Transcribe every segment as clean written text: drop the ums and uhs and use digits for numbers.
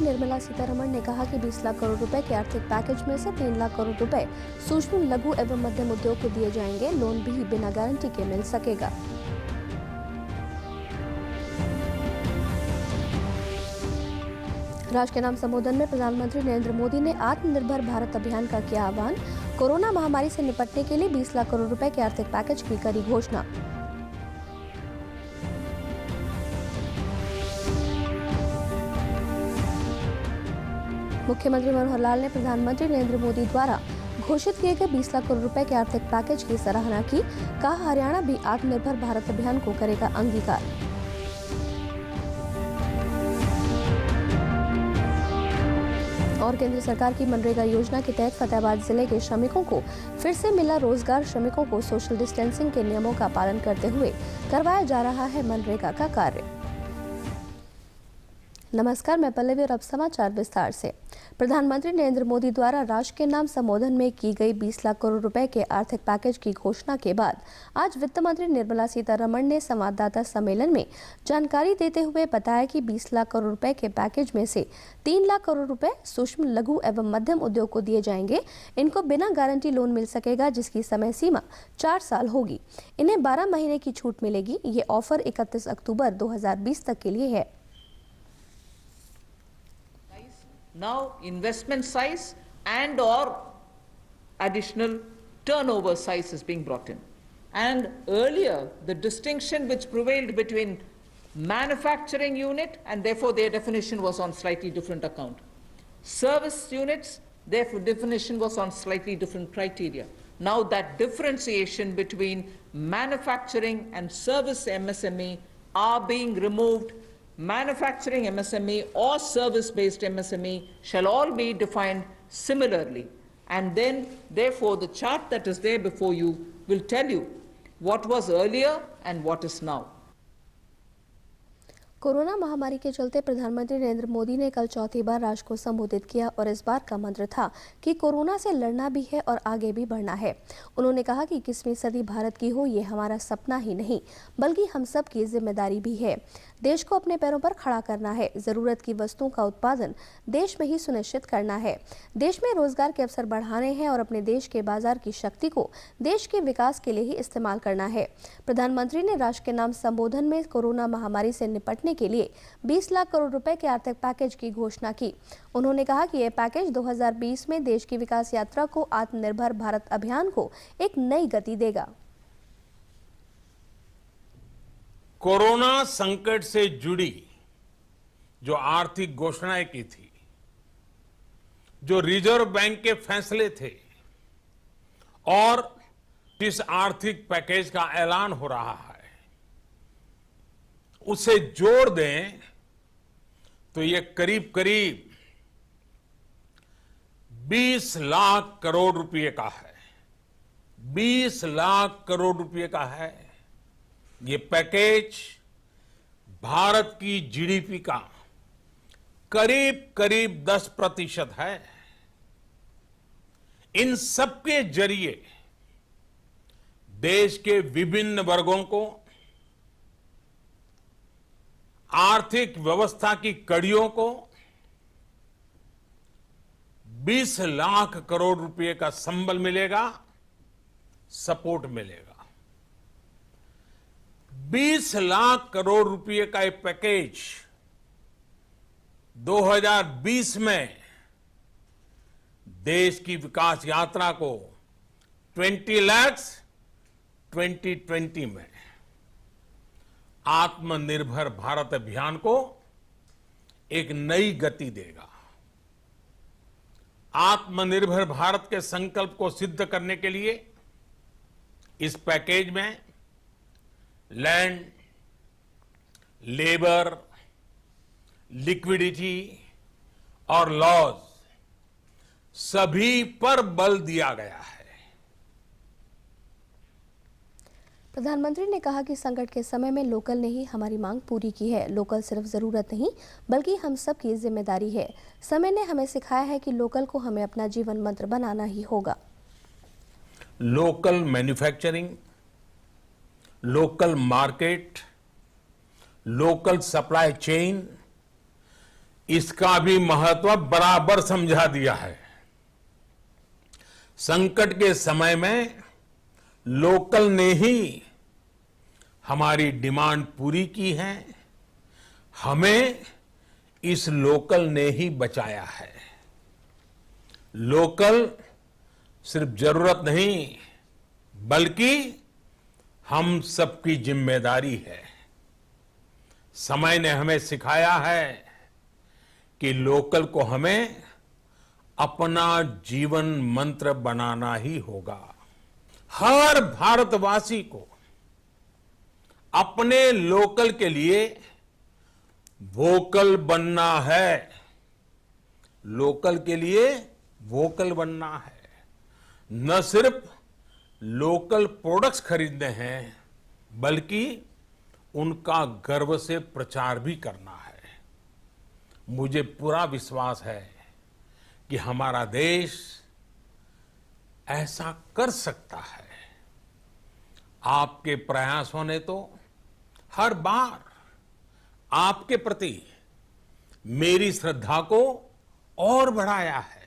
निर्मला सीतारमण ने कहा कि 20 लाख करोड़ रुपए के आर्थिक पैकेज में से 3 लाख करोड़ रुपए सूक्ष्म, लघु एवं मध्यम उद्योग को दिए जाएंगे। लोन भी बिना गारंटी के मिल सकेगा। राष्ट्र के नाम संबोधन में प्रधानमंत्री नरेंद्र मोदी ने आत्मनिर्भर भारत अभियान का किया आह्वान। कोरोना महामारी से निपटने के लिए 20 लाख करोड़ रुपए के आर्थिक पैकेज की करी घोषणा। मुख्यमंत्री मनोहर लाल ने प्रधानमंत्री नरेंद्र मोदी द्वारा घोषित किए गए 20 लाख करोड़ रुपए के आर्थिक पैकेज की सराहना की। कहा, हरियाणा भी आत्मनिर्भर भारत अभियान को करेगा अंगीकार। और केंद्र सरकार की मनरेगा योजना के तहत फतेहाबाद जिले के श्रमिकों को फिर से मिला रोजगार। श्रमिकों को सोशल डिस्टेंसिंग के नियमों का पालन करते हुए करवाया जा रहा है मनरेगा का कार्य। नमस्कार, मैं पल्लवी और अब समाचार विस्तार से। प्रधानमंत्री नरेंद्र मोदी द्वारा राष्ट्र के नाम संबोधन में की गई 20 लाख करोड़ रुपए के आर्थिक पैकेज की घोषणा के बाद आज वित्त मंत्री निर्मला सीतारमण ने संवाददाता सम्मेलन में जानकारी देते हुए बताया कि 20 लाख करोड़ रुपए के पैकेज में से 3 लाख करोड़ रुपए सूक्ष्म, लघु एवं मध्यम उद्योग को दिए जाएंगे। इनको बिना गारंटी लोन मिल सकेगा, जिसकी समय सीमा 4 साल होगी। इन्हें 12 महीने की छूट मिलेगी। ये ऑफर 31 अक्टूबर 2020 तक के लिए है। Now investment size and or additional turnover size is being brought in. And earlier the distinction which prevailed between manufacturing unit and therefore their definition was on slightly different account. Service units, their definition was on slightly different criteria. Now that differentiation between manufacturing and service MSME are being removed. Manufacturing MSME or service-based MSME shall all be defined similarly, and then therefore the chart that is there before you will tell you what was earlier and what is now. Corona महामारी के चलते प्रधानमंत्री नरेंद्र मोदी ने कल चौथी बार राष्ट्र को संबोधित किया और इस बार का मंत्र था कि कोरोना से लड़ना भी है और आगे भी बढ़ना है। उन्होंने कहा कि 21वीं सदी भारत की हो, ये हमारा सपना ही नहीं बल्कि हम सब की जिम्मेदारी भी है। देश को अपने पैरों पर खड़ा करना है। जरूरत की वस्तुओं का उत्पादन देश में ही सुनिश्चित करना है। देश में रोजगार के अवसर बढ़ाने हैं और अपने देश के बाजार की शक्ति को देश के विकास के लिए ही इस्तेमाल करना है। प्रधानमंत्री ने राष्ट्र के नाम संबोधन में कोरोना महामारी से निपटने के लिए 20 लाख करोड़ रुपए के आर्थिक पैकेज की घोषणा की। उन्होंने कहा कि यह पैकेज 2020 में देश की विकास यात्रा को, आत्मनिर्भर भारत अभियान को एक नई गति देगा। कोरोना संकट से जुड़ी जो आर्थिक घोषणाएं की थी, जो रिजर्व बैंक के फैसले थे और इस आर्थिक पैकेज का ऐलान हो रहा है, उसे जोड़ दें तो ये करीब करीब 20 लाख करोड़ रुपए का है। 20 लाख करोड़ रुपए का है। ये पैकेज भारत की जीडीपी का करीब करीब 10% है। इन सबके जरिए देश के विभिन्न वर्गों को, आर्थिक व्यवस्था की कड़ियों को 20 लाख करोड़ रुपए का संबल मिलेगा, सपोर्ट मिलेगा। 20 लाख करोड़ रुपए का एक पैकेज 2020 में देश की विकास यात्रा को 20 लाख 2020 में आत्मनिर्भर भारत अभियान को एक नई गति देगा। आत्मनिर्भर भारत के संकल्प को सिद्ध करने के लिए इस पैकेज में लैंड, लेबर, लिक्विडिटी और लॉज सभी पर बल दिया गया है। प्रधानमंत्री ने कहा कि संकट के समय में लोकल ने ही हमारी मांग पूरी की है। लोकल सिर्फ जरूरत नहीं बल्कि हम सब की जिम्मेदारी है। समय ने हमें सिखाया है कि लोकल को हमें अपना जीवन मंत्र बनाना ही होगा। Local manufacturing, local market, local supply chain, इसका भी महत्व बराबर समझा दिया है। संकट के समय में लोकल ने ही हमारी डिमांड पूरी की है, हमें इस लोकल ने ही बचाया है। लोकल सिर्फ जरूरत नहीं बल्कि हम सबकी जिम्मेदारी है। समय ने हमें सिखाया है कि लोकल को हमें अपना जीवन मंत्र बनाना ही होगा। हर भारतवासी को अपने लोकल के लिए वोकल बनना है। लोकल के लिए वोकल बनना है। न सिर्फ लोकल प्रोडक्ट्स खरीदने हैं बल्कि उनका गर्व से प्रचार भी करना है। मुझे पूरा विश्वास है कि हमारा देश ऐसा कर सकता है। आपके प्रयासों ने तो हर बार आपके प्रति मेरी श्रद्धा को और बढ़ाया है।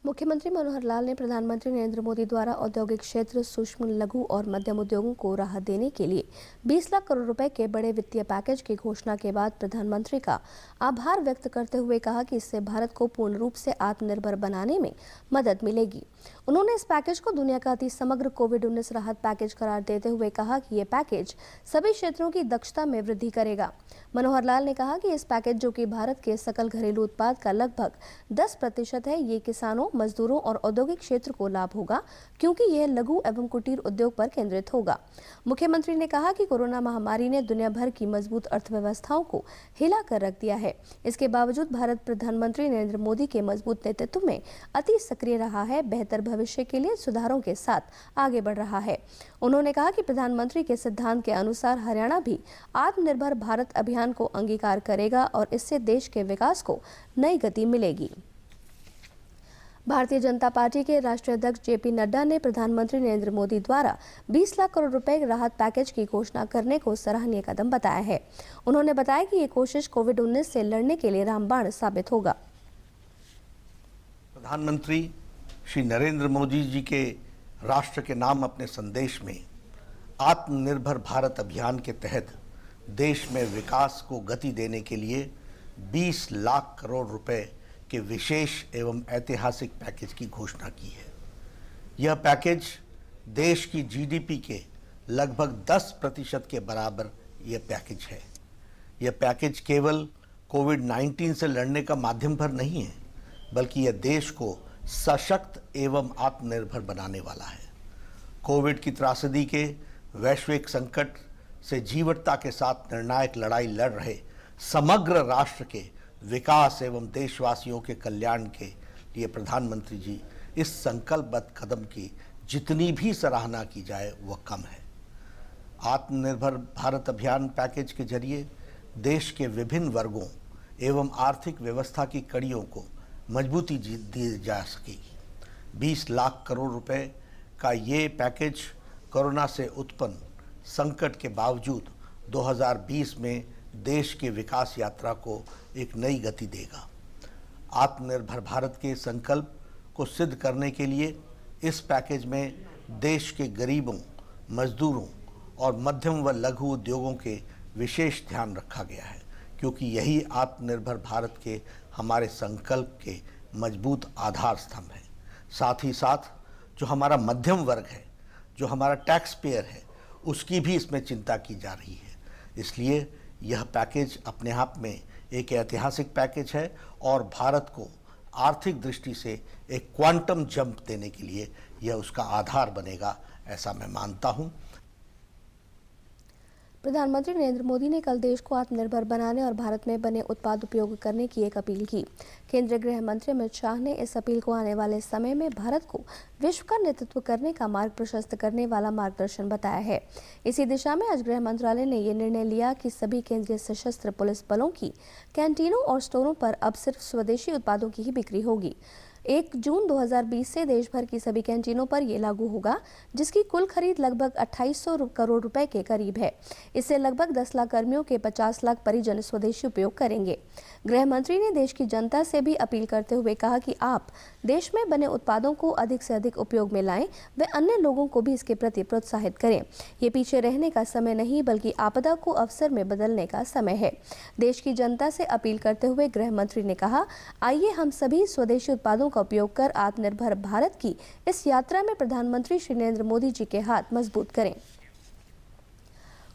मुख्यमंत्री मनोहर लाल ने प्रधानमंत्री नरेंद्र मोदी द्वारा औद्योगिक क्षेत्र, सूक्ष्म, लघु और मध्यम उद्योगों को राहत देने के लिए 20 लाख करोड़ रुपए के बड़े वित्तीय पैकेज की घोषणा के बाद प्रधानमंत्री का आभार व्यक्त करते हुए कहा कि इससे भारत को पूर्ण रूप से आत्मनिर्भर बनाने में मदद मिलेगी। उन्होंने इस पैकेज को दुनिया का अति समग्र कोविड-19 राहत पैकेज करार देते हुए कहा कि ये पैकेज सभी क्षेत्रों की दक्षता में वृद्धि करेगा। मनोहर लाल ने कहा कि इस पैकेज, जो कि भारत के सकल घरेलू उत्पाद का लगभग 10% है, ये किसानों, मजदूरों और औद्योगिक क्षेत्र को लाभ होगा क्योंकि यह लघु एवं कुटीर उद्योग पर केंद्रित होगा। मुख्यमंत्री ने कहा कि कोरोना महामारी ने दुनिया भर की मजबूत अर्थव्यवस्थाओं को हिला कर रख दिया है। इसके बावजूद भारत प्रधानमंत्री नरेंद्र मोदी के मजबूत नेतृत्व में अति सक्रिय रहा है, बेहतर भविष्य के लिए सुधारों के साथ आगे बढ़ रहा है। उन्होंने कहा कि प्रधानमंत्री के सिद्धांत के अनुसार हरियाणा भी आत्मनिर्भर भारत अभियान को अंगीकार करेगा और इससे देश के विकास को नई गति मिलेगी। भारतीय जनता पार्टी के राष्ट्रीय अध्यक्ष जेपी नड्डा ने प्रधानमंत्री नरेंद्र मोदी द्वारा 20 लाख करोड़ रुपए राहत पैकेज की घोषणा करने को सराहनीय कदम बताया है। उन्होंने बताया कि ये कोशिश कोविड-19 से लड़ने के लिए रामबाण साबित होगा। प्रधानमंत्री श्री नरेंद्र मोदी जी के राष्ट्र के नाम अपने संदेश में आत्मनिर्भर भारत अभियान के तहत देश में विकास को गति देने के लिए 20 लाख करोड़ रुपए के विशेष एवं ऐतिहासिक पैकेज की घोषणा की है। यह पैकेज देश की जीडीपी के लगभग 10% के बराबर यह पैकेज है। यह पैकेज केवल कोविड-19 से लड़ने का माध्यम भर नहीं है, बल्कि यह देश को सशक्त एवं आत्मनिर्भर बनाने वाला है। कोविड की त्रासदी के वैश्विक संकट से जीवटता के साथ निर्णायक लड़ाई लड़ रहे समग्र राष्ट्र के विकास एवं देशवासियों के कल्याण के लिए प्रधानमंत्री जी इस संकल्पबद्ध कदम की जितनी भी सराहना की जाए वह कम है। आत्मनिर्भर भारत अभियान पैकेज के जरिए देश के विभिन्न वर्गों एवं आर्थिक व्यवस्था की कड़ियों को मजबूती दी जा सकेगी। 20 लाख करोड़ रुपए का ये पैकेज कोरोना से उत्पन्न संकट के बावजूद 2020 में देश के विकास यात्रा को एक नई गति देगा। आत्मनिर्भर भारत के संकल्प को सिद्ध करने के लिए इस पैकेज में देश के गरीबों, मजदूरों और मध्यम व लघु उद्योगों के विशेष ध्यान रखा गया है, क्योंकि यही आत्मनिर्भर भारत के हमारे संकल्प के मजबूत आधार स्तंभ है। साथ ही साथ जो हमारा मध्यम वर्ग है, जो हमारा टैक्स पेयर है, उसकी भी इसमें चिंता की जा रही है। इसलिए यह पैकेज अपने आप में एक ऐतिहासिक पैकेज है और भारत को आर्थिक दृष्टि से एक क्वांटम जंप देने के लिए यह उसका आधार बनेगा, ऐसा मैं मानता हूं। प्रधानमंत्री नरेंद्र मोदी ने कल देश को आत्मनिर्भर बनाने और भारत में बने उत्पाद उपयोग करने की एक अपील की। केंद्रीय गृह मंत्री अमित शाह ने इस अपील को आने वाले समय में भारत को विश्व का नेतृत्व करने का मार्ग प्रशस्त करने वाला मार्गदर्शन बताया है। इसी दिशा में आज गृह मंत्रालय ने ये निर्णय लिया कि सभी केंद्रीय सशस्त्र पुलिस बलों की कैंटीनों और स्टोरों पर अब सिर्फ स्वदेशी उत्पादों की ही बिक्री होगी। 1 जून 2020 से देश भर की सभी कैंटीनों पर ये लागू होगा, जिसकी कुल खरीद लगभग 2800 करोड़ रुपए के करीब है। इससे लगभग 10 लाख कर्मियों के 50 लाख परिजन स्वदेशी उपयोग करेंगे। गृह मंत्री ने देश की जनता से भी अपील करते हुए कहा कि आप देश में बने उत्पादों को अधिक से अधिक उपयोग में लाएं व अन्य लोगों को भी इसके प्रति प्रोत्साहित करें। ये पीछे रहने का समय नहीं बल्कि आपदा को अवसर में बदलने का समय है। देश की जनता से अपील करते हुए गृह मंत्री ने कहा, आइए हम सभी स्वदेशी उत्पादों का उपयोग कर आत्मनिर्भर भारत की इस यात्रा में प्रधानमंत्री श्री नरेंद्र मोदी जी के हाथ मजबूत करें।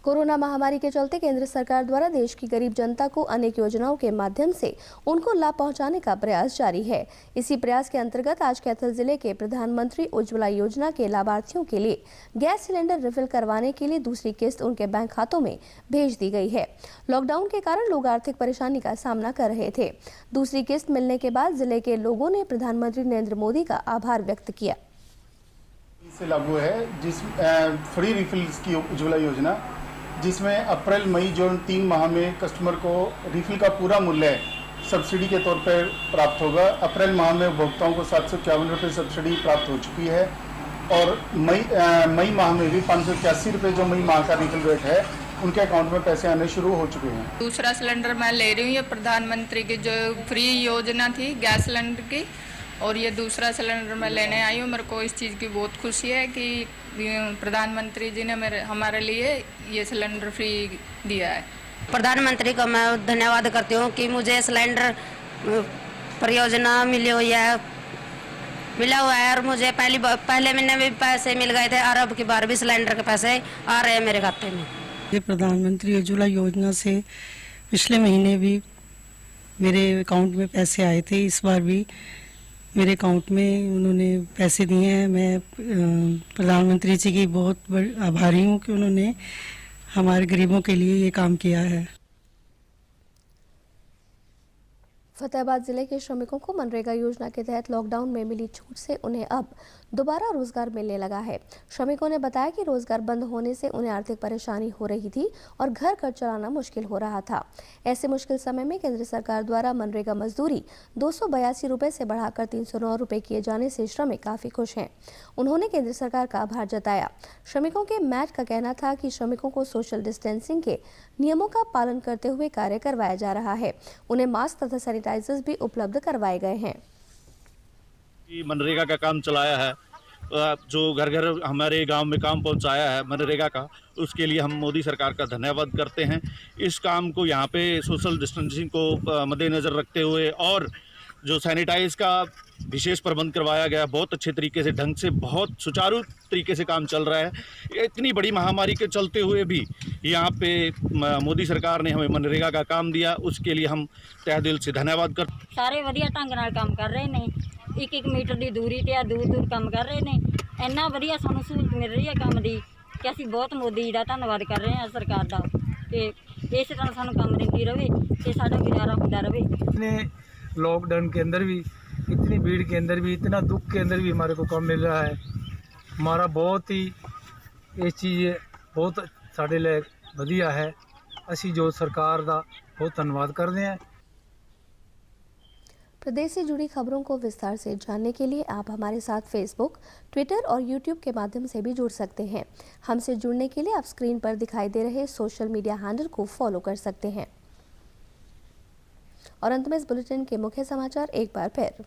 कोरोना महामारी के चलते केंद्र सरकार द्वारा देश की गरीब जनता को अनेक योजनाओं के माध्यम से उनको लाभ पहुंचाने का प्रयास जारी है। इसी प्रयास के अंतर्गत आज कैथल जिले के प्रधानमंत्री उज्ज्वला योजना के लाभार्थियों के लिए गैस सिलेंडर रिफिल करवाने के लिए दूसरी किस्त उनके बैंक खातों में भेज दी गई है। लॉकडाउन के कारण लोग आर्थिक परेशानी का सामना कर रहे थे। दूसरी किस्त मिलने के बाद जिले के लोगों ने प्रधानमंत्री नरेंद्र मोदी का आभार व्यक्त किया। से लागू है जिस फ्री रिफिल की उज्ज्वला योजना, जिसमें अप्रैल मई जून 3 माह में कस्टमर को रिफिल का पूरा मूल्य सब्सिडी के तौर पर प्राप्त होगा। अप्रैल माह में उपभोक्ताओं को 751 रुपये सब्सिडी प्राप्त हो चुकी है और मई माह में भी 581 रुपये जो मई माह का रिफिल रेट है उनके अकाउंट में पैसे आने शुरू हो चुके हैं। दूसरा सिलेंडर मैं ले रही हूँ, ये प्रधानमंत्री की जो फ्री योजना थी गैस सिलेंडर की, और ये दूसरा सिलेंडर मैं लेने आई हूँ। मेरे को इस चीज़ की बहुत खुशी है कि प्रधानमंत्री जी ने हमारे लिए ये सिलेंडर फ्री दिया है। प्रधानमंत्री को मैं धन्यवाद करती हूँ कि मुझे सिलेंडर परियोजना मिला हुआ है और मुझे पहले महीने में पैसे मिल गए थे और अब की बार भी सिलेंडर के पैसे आ रहे हैं मेरे खाते में। ये प्रधानमंत्री उज्ज्वला योजना से पिछले महीने भी मेरे अकाउंट में पैसे आए थे, इस बार भी मेरे अकाउंट में उन्होंने पैसे दिए हैं। मैं प्रधानमंत्री जी की बहुत आभारी हूँ कि उन्होंने हमारे गरीबों के लिए ये काम किया है। फतेहाबाद जिले के श्रमिकों को मनरेगा योजना के तहत लॉकडाउन में मिली छूट से उन्हें अब दोबारा रोजगार मिलने लगा है। श्रमिकों ने बताया कि रोजगार बंद होने से उन्हें आर्थिक परेशानी हो रही थी और घर खर्च चलाना मुश्किल हो रहा था। ऐसे मुश्किल समय में केंद्र सरकार द्वारा मनरेगा मजदूरी 282 रुपए से बढ़ाकर 309 रुपए किए जाने से श्रमिक काफी खुश हैं। उन्होंने केंद्र सरकार का आभार जताया। श्रमिकों के मैट का कहना था कि श्रमिकों को सोशल डिस्टेंसिंग के नियमों का पालन करते हुए कार्य करवाया जा रहा है। उन्हें मास्क तथा सैनिटाइजर्स भी उपलब्ध करवाए गए हैं। मनरेगा का काम चलाया है, जो घर घर हमारे गांव में काम पहुंचाया है मनरेगा का, उसके लिए हम मोदी सरकार का धन्यवाद करते हैं। इस काम को यहाँ पे सोशल डिस्टेंसिंग को मद्देनज़र रखते हुए और जो सैनिटाइज का विशेष प्रबंध करवाया गया, बहुत अच्छे तरीके से ढंग से बहुत सुचारू तरीके से काम चल रहा है। इतनी बड़ी महामारी के चलते हुए भी यहाँ पे मोदी सरकार ने हमें मनरेगा का काम दिया, उसके लिए हम तहे दिल से धन्यवाद करते। सारे वधिया ढंग नाल काम कर रहे ने, 1-1 मीटर की दूरी ते दूर दूर काम कर रहे ने। इन्ना वधिया सानू सहूलत मिल रही है काम की कि असीं बहुत मोदी जी का धन्यवाद कर रहे हैं सरकार का कि इस तरह सानू काम देती रहे ते साडा गुजारा होता रहे। इतने लॉकडाउन के अंदर भी, इतनी भीड़ के अंदर भी, इतना दुख के अंदर भी हमारे को काम मिल रहा है। हमारा बहुत ही ये चीज़ बहुत साढ़े लिए वधिया है। असी जो सरकार का बहुत धन्यवाद करते हैं। प्रदेश से जुड़ी खबरों को विस्तार से जानने के लिए आप हमारे साथ फेसबुक, ट्विटर और यूट्यूब के माध्यम से भी जुड़ सकते हैं। हमसे जुड़ने के लिए आप स्क्रीन पर दिखाई दे रहे सोशल मीडिया हैंडल को फॉलो कर सकते हैं। और अंत में इस बुलेटिन के मुख्य समाचार एक बार फिर।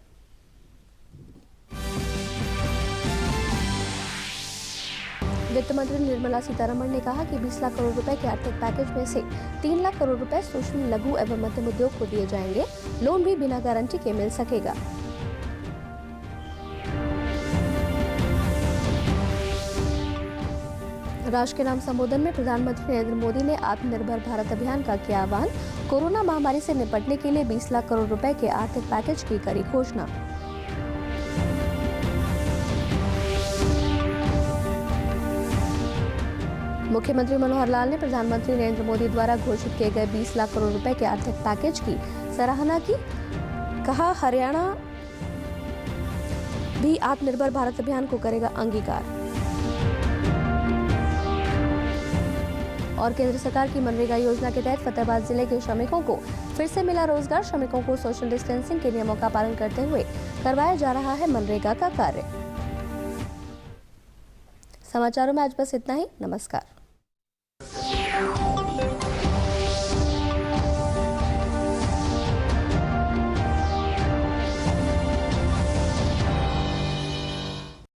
वित्त मंत्री निर्मला सीतारमण ने कहा कि 20 लाख करोड़ रुपए के आर्थिक पैकेज में से 3 लाख करोड़ रुपए सूक्ष्म, लघु एवं मध्यम उद्योग को दिए जाएंगे। लोन भी बिना गारंटी के मिल सकेगा। राष्ट्र के नाम संबोधन में प्रधानमंत्री नरेंद्र मोदी ने आत्मनिर्भर भारत अभियान का किया आह्वान। कोरोना महामारी से निपटने के लिए 20 लाख करोड़ रुपए के आर्थिक पैकेज की करी घोषणा। मुख्यमंत्री मनोहर लाल ने प्रधानमंत्री नरेंद्र मोदी द्वारा घोषित किए गए 20 लाख करोड़ रुपए के आर्थिक पैकेज की सराहना की। कहा, हरियाणा भी आत्मनिर्भर भारत अभियान को करेगा अंगीकार। और केंद्र सरकार की मनरेगा योजना के तहत फतेहाबाद जिले के श्रमिकों को फिर से मिला रोजगार। श्रमिकों को सोशल डिस्टेंसिंग के नियमों का पालन करते हुए करवाया जा रहा है मनरेगा का कार्य। समाचारों में आज बस इतना ही। नमस्कार।